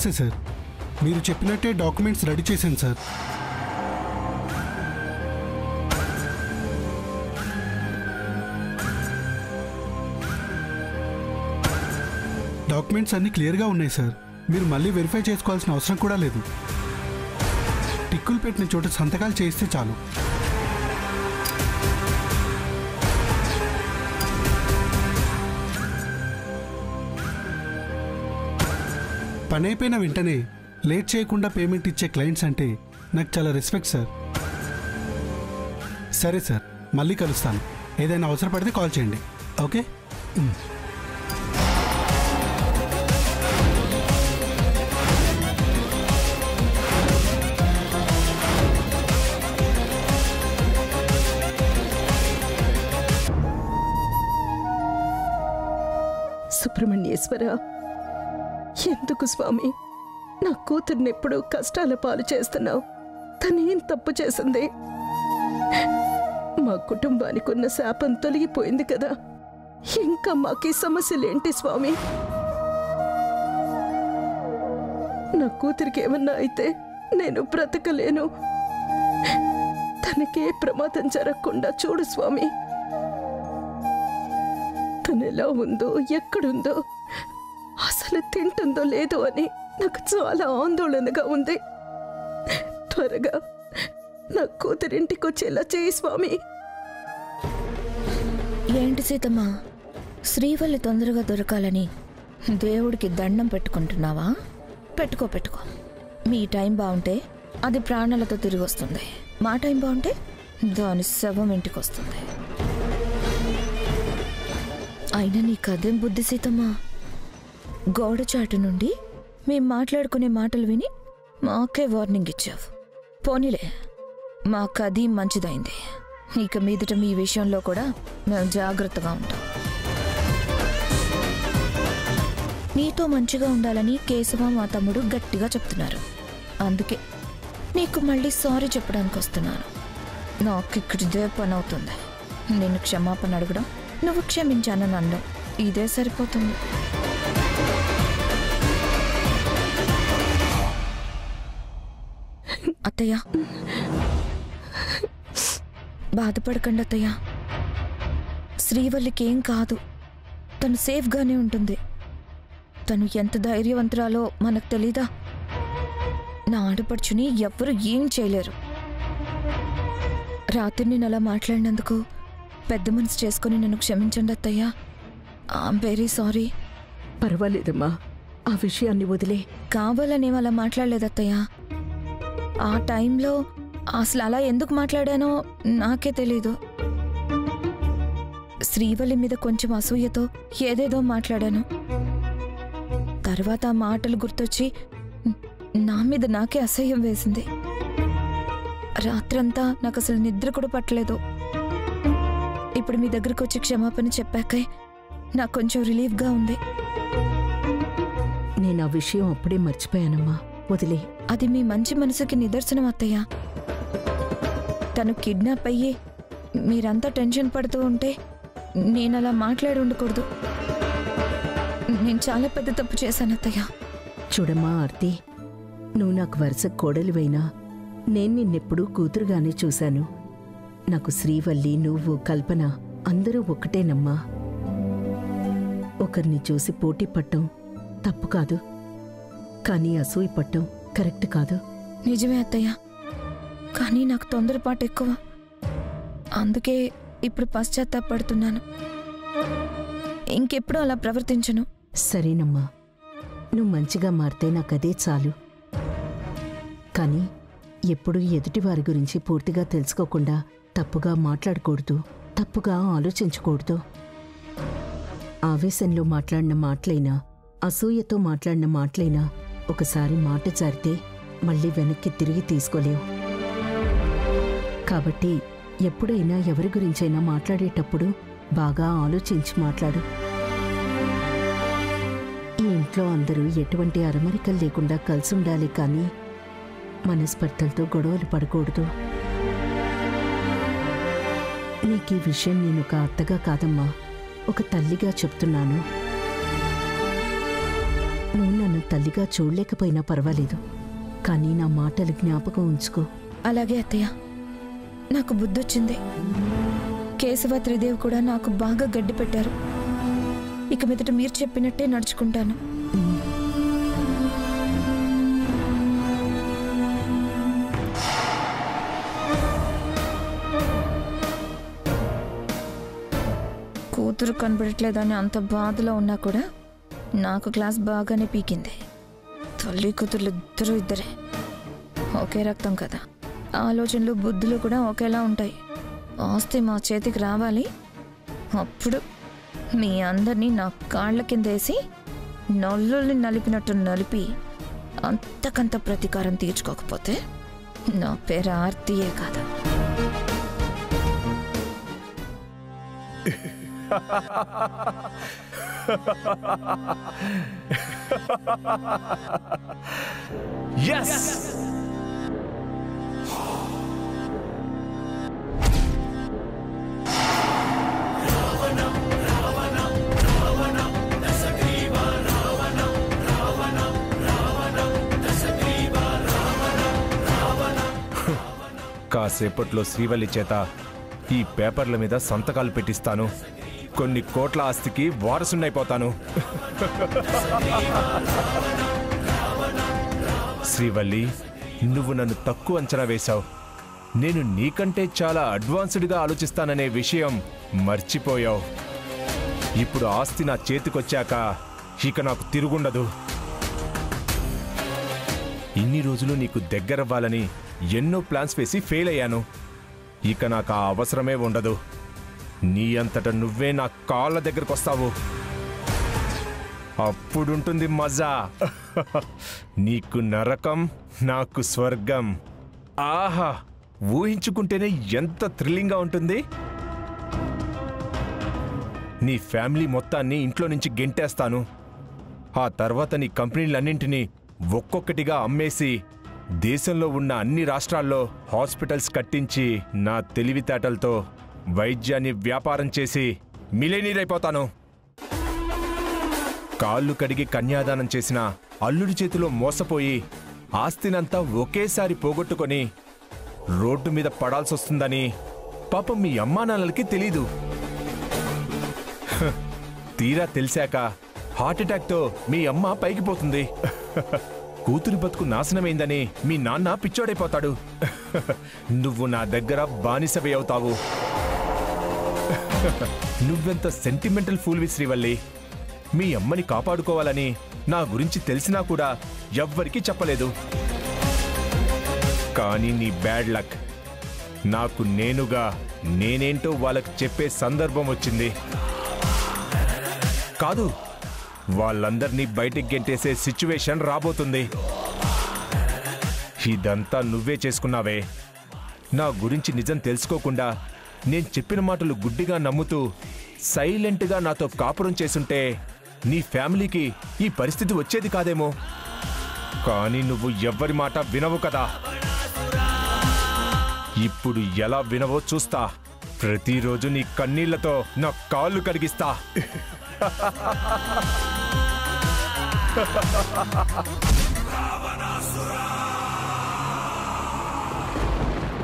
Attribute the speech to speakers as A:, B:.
A: నమస్తే సార్. మీరు చెప్పినట్టే డాక్యుమెంట్స్ రెడీ చేశాను సార్. డాక్యుమెంట్స్ అన్నీ క్లియర్గా ఉన్నాయి సార్. మీరు మళ్ళీ వెరిఫై చేసుకోవాల్సిన అవసరం కూడా లేదు. టిక్కులు పెట్టిన చోట సంతకాలు చేయిస్తే చాలు. పని అయిపోయిన వెంటనే లేట్ చేయకుండా పేమెంట్ ఇచ్చే క్లయింట్స్ అంటే నాకు చాలా రెస్పెక్ట్ సార్. సరే సార్, మళ్ళీ కలుస్తాను. ఏదైనా అవసరపడితే కాల్ చేయండి. ఓకే.
B: సుబ్రహ్మణ్యేశ్వర, ఎందుకు స్వామి నా కూతుర్ని ఎప్పుడు కష్టాల పాలు చేస్తున్నావు? తనేం తప్పు చేసింది? మా కుటుంబానికి ఉన్న శాపం తొలగిపోయింది కదా, ఇంకా మాకీ సమస్యలేంటి స్వామి? నా కూతురికి ఏమన్నా అయితే నేను బ్రతకలేను. తనకే ప్రమాదం జరగకుండా చూడు స్వామి. తను ఎలా ఉందో, ఎక్కడుందో, అసలు తింటుందో లేదో అని నాకు చాలా ఆందోళనగా ఉంది. త్వరగా నా కూతురింటికి వచ్చేలా చేయి స్వామి.
C: ఏంటి సీతమ్మ, శ్రీవల్లి తొందరగా దొరకాలని దేవుడికి దండం పెట్టుకుంటున్నావా? పెట్టుకో పెట్టుకో. మీ టైం బాగుంటే అది ప్రాణాలతో తిరిగి వస్తుంది. మా టైం బాగుంటే దాని శవం ఇంటికి వస్తుంది. అయినా నీకదేం బుద్ధి సీతమ్మ? గోడచాటు నుండి మేం మాట్లాడుకునే మాటలు విని మాకే వార్నింగ్ ఇచ్చావు. పోనీలే, మాకది మంచిదైంది. ఇక మీదట మీ విషయంలో కూడా మేము జాగ్రత్తగా ఉంటాం. నీతో మంచిగా ఉండాలని కేశవ మా తమ్ముడు గట్టిగా చెప్తున్నారు. అందుకే నీకు మళ్ళీ సారీ చెప్పడానికి వస్తున్నాను. నాకు ఇక్కడిదే పని అవుతుంది. నేను క్షమాపణ అడగడం, నువ్వు క్షమించానని అనడం, ఇదే సరిపోతుంది. అత్తయ్య, బాధపడకండి అత్తయ్య. శ్రీవల్లికి ఏం కాదు, తను సేఫ్గానే ఉంటుంది. తను ఎంత ధైర్యవంతురాలో మనకు తెలీదా? నా ఆడపడుచుని ఎవ్వరూ ఏం చేయలేరు. రాత్రి నేను అలా మాట్లాడినందుకు పెద్ద మనసు చేసుకుని నన్ను క్షమించండి అత్తయ్య. I'm very sorry.
B: పర్వాలేదమ్మా, ఆ విషయాన్ని వదిలే.
C: కావాలనేం అలా మాట్లాడలేదు అత్తయ్య. ఆ టైంలో అసలు అలా ఎందుకు మాట్లాడానో నాకే తెలీదు. శ్రీవల్లి మీద కొంచెం అసూయతో ఏదేదో మాట్లాడాను. తర్వాత ఆ మాటలు గుర్తొచ్చి నా మీద నాకే అసహ్యం వేసింది. రాత్రంతా నాకు అసలు నిద్ర కూడా పట్టలేదు. ఇప్పుడు మీ దగ్గరకు వచ్చి క్షమాపణ చెప్పాకే నాకు కొంచెం రిలీఫ్గా ఉంది.
B: నేను ఆ విషయం అప్పుడే మర్చిపోయానమ్మా, వదిలే.
C: అది మీ మంచి మనసుకి నిదర్శనం అత్తయ్య. తను కిడ్నాప్ అయ్యి మీరంతా టెన్షన్ పడుతూ ఉంటే నేను అలా మాట్లాడి ఉండకూడదు. నేను చాలా పెద్ద తప్పు చేశాను అత్తయ్య.
B: చూడమ్మా ఆర్తి, నువ్వు నాకు వరుస కోడలివైనా నేను నిన్నెప్పుడూ కూతురుగానే చూశాను. నాకు శ్రీవల్లి, నువ్వు, కల్పన అందరూ ఒక్కటేనమ్మా. ఒకరిని చూసి పోటీ పట్టం తప్పు కాదు, కానీ అసూయ పట్టం కరెక్ట్ కాదు.
C: నిజమే అత్తయ్య, కానీ నాకు తొందరపాటు ఎక్కువ. అందుకే ఇప్పుడు పశ్చాత్తాపడుతున్నాను. ఇంకెప్పుడు అలా ప్రవర్తించను.
B: సరేనమ్మా, నువ్వు మంచిగా మారితే నాకదే చాలు. కానీ ఎప్పుడూ ఎదుటివారి గురించి పూర్తిగా తెలుసుకోకుండా తప్పుగా మాట్లాడకూడదు, తప్పుగా ఆలోచించకూడదు. ఆవేశంలో మాట్లాడిన మాటలైనా, అసూయతో మాట్లాడిన మాటలైనా ఒకసారి మాట జారితే మళ్ళీ వెనక్కి తిరిగి తీసుకోలేవు. కాబట్టి ఎప్పుడైనా ఎవరి గురించైనా మాట్లాడేటప్పుడు బాగా ఆలోచించి మాట్లాడు. ఈ ఇంట్లో అందరూ ఎటువంటి అరమరికలు లేకుండా కలిసి ఉండాలి, కానీ మనస్పర్ధలతో గొడవలు పడకూడదు. నీకీ విషయం నేను ఒక అత్తగా కాదమ్మా, ఒక తల్లిగా చెప్తున్నాను. నువ్వు నన్ను తల్లిగా చూడలేకపోయినా పర్వాలేదు, కానీ నా మాటలు జ్ఞాపకం ఉంచుకో.
C: అలాగే అత్తయ్య, నాకు బుద్ధొచ్చింది. కేశవ త్రిదేవ్ కూడా నాకు బాగా గడ్డి పెట్టారు. ఇక మీదట మీరు చెప్పినట్టే నడుచుకుంటాను. కూతురు కనబడట్లేదని అంత బాధలో ఉన్నా కూడా నాకు క్లాస్ బాగానే పీకింది. తల్లి కూతుర్లు ఇద్దరే ఒకే రక్తం కదా, ఆలోచనలు బుద్ధులు కూడా ఒకేలా ఉంటాయి. ఆస్తి మా చేతికి రావాలి, అప్పుడు మీ అందరినీ నా కాళ్ళ కింద వేసి నల్లుల్ని నలిపినట్టు నలిపి అంతకంత ప్రతీకారం తీర్చుకోకపోతే నా పేరు ఆర్తియే కాదు.
D: Yes! కాసేపట్లో శ్రీవల్లి చేత ఈ పేపర్ల మీద సంతకాలు పెట్టిస్తాను. కొన్ని కోట్ల ఆస్తికి వారసున్నైపోతాను. శ్రీవల్లి, నువ్వు నన్ను తక్కువ అంచనా వేశావు. నేను నీకంటే చాలా అడ్వాన్స్డ్గా ఆలోచిస్తాననే విషయం మర్చిపోయావు. ఇప్పుడు ఆస్తి నా చేతికొచ్చాక ఇక నాకు తిరుగుండదు. ఇన్ని రోజులు నీకు దగ్గరవ్వాలని ఎన్నో ప్లాన్స్ వేసి ఫెయిల్ అయ్యాను. ఇక నాకు ఆ అవసరమే ఉండదు. నీ అంతట నువ్వే నా కాళ్ళ దగ్గరకు వస్తావు. అప్పుడుంటుంది మజా. నీకు నరకం, నాకు స్వర్గం. ఆహా, ఊహించుకుంటేనే ఎంత థ్రిల్లింగ్గా ఉంటుంది. నీ ఫ్యామిలీ మొత్తాన్ని ఇంట్లో నుంచి గెంటేస్తాను. ఆ తర్వాత నీ కంపెనీలన్నింటినీ ఒక్కొక్కటిగా అమ్మేసి దేశంలో ఉన్న అన్ని రాష్ట్రాల్లో హాస్పిటల్స్ కట్టించి నా తెలివితేటలతో వైద్యాన్ని వ్యాపారం చేసి మిలియనీర్ అయిపోతాను. కాళ్ళు కడిగి కన్యాదానం చేసిన అల్లుడి చేతిలో మోసపోయి ఆస్తినంతా ఒకేసారి పోగొట్టుకొని రోడ్డు మీద పడాల్సొస్తుందని పాపం మీ అమ్మానాన్నలకి తెలీదు. తీరా తెలిసాక హార్ట్అటాక్తో మీ అమ్మ పైకి పోతుంది. కూతురి బతుకు నాశనమైందని మీ నాన్న పిచ్చోడైపోతాడు. నువ్వు నా దగ్గర బానిసవే అవుతావు. నువ్వెంత సెంటిమెంటల్ ఫూల్వి శ్రీవల్లి. మీ అమ్మని కాపాడుకోవాలని నా గురించి తెలిసినా కూడా ఎవ్వరికీ చెప్పలేదు. కానీ నీ బ్యాడ్ లక్, నాకు నేనేంటో వాళ్ళకి చెప్పే సందర్భం వచ్చింది. కాదు, వాళ్ళందరినీ బయటికి గెంటేసే సిచ్యువేషన్ రాబోతుంది. ఇదంతా నువ్వే చేసుకున్నావే. నా గురించి నిజం తెలుసుకోకుండా నేను చెప్పిన మాటలు గుడ్డిగా నమ్ముతూ సైలెంట్గా నాతో కాపురం చేసుంటే నీ ఫ్యామిలీకి ఈ పరిస్థితి వచ్చేది కాదేమో. కానీ నువ్వు ఎవ్వరి మాట వినవు కదా. ఇప్పుడు ఎలా వినవో చూస్తా. ప్రతిరోజు నీ కన్నీళ్లతో నా కాళ్ళు కడిగిస్తా.